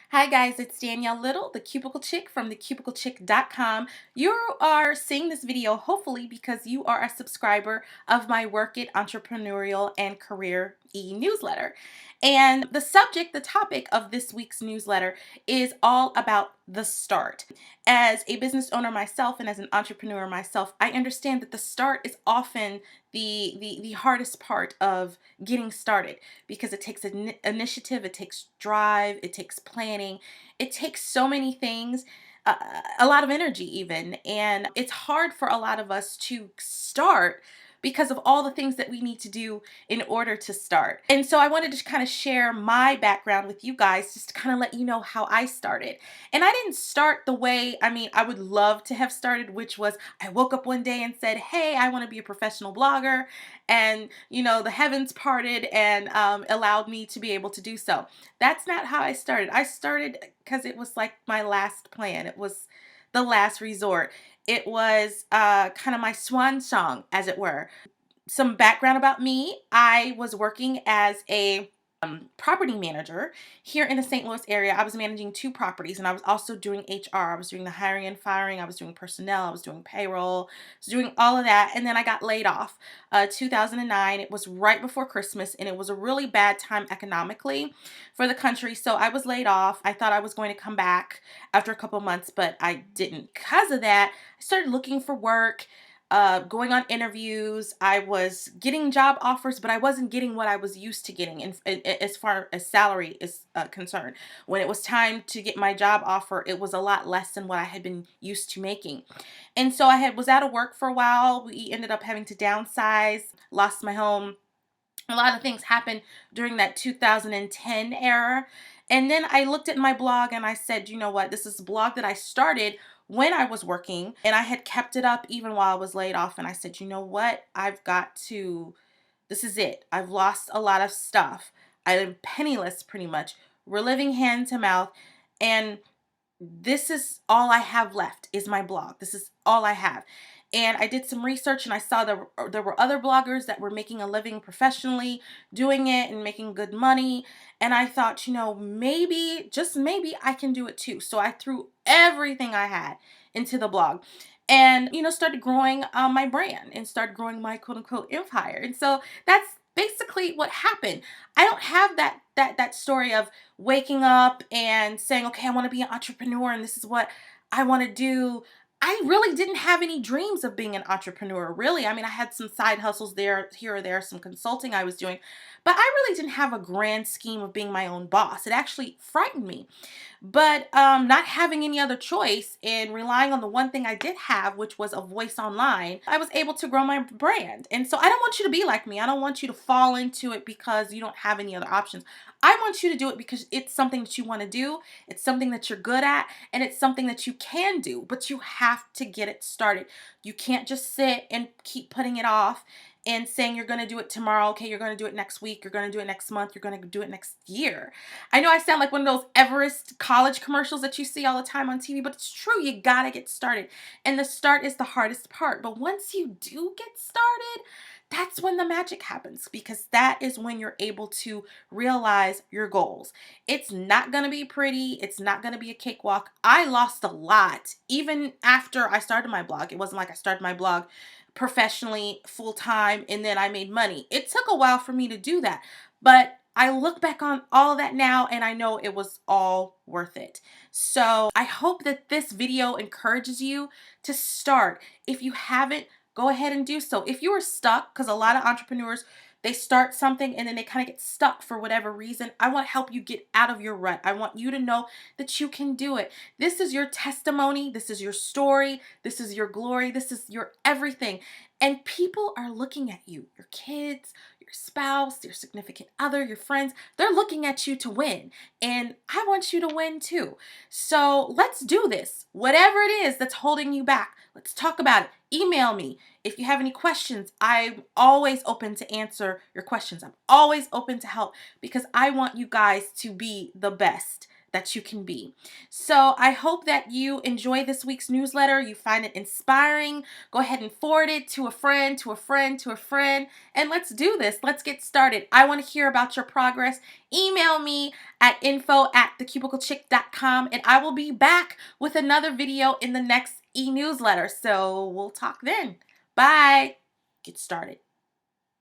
Hi guys, it's Danielle Little, the Cubicle Chick from thecubiclechick.com. You are seeing this video hopefully because you are a subscriber of my Work It Entrepreneurial and Career e-newsletter. And the topic of this week's newsletter is all about the start. As a business owner myself and as an entrepreneur myself, I understand that the start is often the hardest part of getting started because it takes initiative, it takes drive, it takes planning, it takes so many things, a lot of energy even, and it's hard for a lot of us to start because of all the things that we need to do in order to start. And so I wanted to kind of share my background with you guys just to kind of let you know how I started. And I didn't start the way, I would love to have started, which was I woke up one day and said, hey, I want to be a professional blogger, and the heavens parted and allowed me to be able to do so. That's not how I started. I started because it was like my last plan. It was the last resort. It was kind of my swan song, as it were. Some background about me: I was working as a property manager here in the St. Louis area. I was managing two properties, and I was also doing HR. I was doing the hiring and firing. I was doing personnel. I was doing payroll. I was doing all of that, and then I got laid off. 2009. It was right before Christmas, and it was a really bad time economically for the country. So I was laid off. I thought I was going to come back after a couple months, but I didn't. Because of that, I started looking for work, going on interviews. I was getting job offers, but I wasn't getting what I was used to getting as far as salary is concerned. When it was time to get my job offer, it was a lot less than what I had been used to making. And so was out of work for a while. We ended up having to downsize, lost my home. A lot of things happened during that 2010 era. And then I looked at my blog and I said, you know what? This is a blog that I started when I was working, and I had kept it up even while I was laid off. And I said, you know what? This is it. I've lost a lot of stuff. I'm penniless pretty much. We're living hand to mouth. And this is all I have left is my blog. This is all I have. And I did some research and I saw there were other bloggers that were making a living professionally doing it and making good money. And I thought, maybe, just maybe I can do it too. So I threw everything I had into the blog and, started growing my brand and started growing my quote unquote empire. And so that's basically what happened. I don't have that story of waking up and saying, okay, I want to be an entrepreneur and this is what I want to do. I really didn't have any dreams of being an entrepreneur, really. I had some side hustles there, here or there, some consulting I was doing, but I really didn't have a grand scheme of being my own boss. It actually frightened me. But not having any other choice and relying on the one thing I did have, which was a voice online, I was able to grow my brand. And so I don't want you to be like me. I don't want you to fall into it because you don't have any other options. I want you to do it because it's something that you want to do. It's something that you're good at, and it's something that you can do, but you have to get it started. You can't just sit and keep putting it off and saying you're going to do it tomorrow. Okay, you're going to do it next week. You're going to do it next month. You're going to do it next year. I know I sound like one of those Everest college commercials that you see all the time on TV, but it's true. You got to get started. And the start is the hardest part. But once you do get started, that's when the magic happens, because that is when you're able to realize your goals. It's not going to be pretty. It's not going to be a cakewalk. I lost a lot even after I started my blog. It wasn't like I started my blog professionally full time and then I made money. It took a while for me to do that, but I look back on all of that now and I know it was all worth it. So I hope that this video encourages you to start. If you haven't, go ahead and do so. If you are stuck, because a lot of entrepreneurs, they start something and then they kind of get stuck for whatever reason, I want to help you get out of your rut. I want you to know that you can do it. This is your testimony. This is your story. This is your glory. This is your everything. And people are looking at you, your kids, your spouse, your significant other, your friends. They're looking at you to win. And I want you to win too. So let's do this. Whatever it is that's holding you back, let's talk about it. Email me. If you have any questions, I'm always open to answer your questions. I'm always open to help because I want you guys to be the best that you can be. So I hope that you enjoy this week's newsletter. You find it inspiring. Go ahead and forward it to a friend, to a friend, to a friend, and let's do this. Let's get started. I want to hear about your progress. Email me at info@thecubiclechick.com, and I will be back with another video in the next e-newsletter. So we'll talk then. Bye. Get started.